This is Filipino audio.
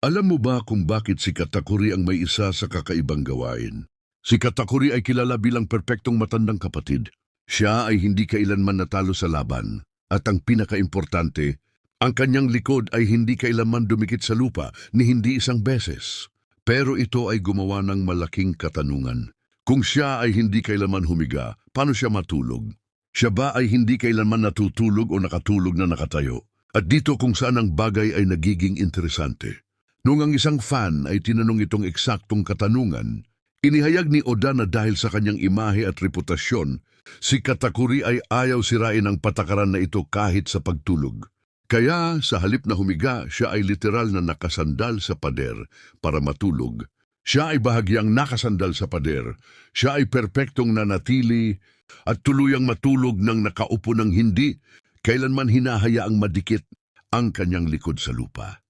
Alam mo ba kung bakit si Katakuri ang may isa sa kakaibang gawain? Si Katakuri ay kilala bilang perpektong matandang kapatid. Siya ay hindi kailanman natalo sa laban. At ang pinakaimportante, ang kanyang likod ay hindi kailanman dumikit sa lupa ni hindi isang beses. Pero ito ay gumawa ng malaking katanungan. Kung siya ay hindi kailanman humiga, paano siya matulog? Siya ba ay hindi kailanman natutulog o nakatulog na nakatayo? At dito kung saan ang bagay ay nagiging interesante. Nung ang isang fan ay tinanong itong eksaktong katanungan, inihayag ni Oda na dahil sa kanyang imahe at reputasyon, si Katakuri ay ayaw sirain ang patakaran na ito kahit sa pagtulog. Kaya sa halip na humiga, siya ay literal na nakasandal sa pader para matulog. Siya ay bahagyang nakasandal sa pader. Siya ay perpektong nanatili at tuluyang matulog ng nakaupo ng hindi kailanman hinahayaang madikit ang kanyang likod sa lupa.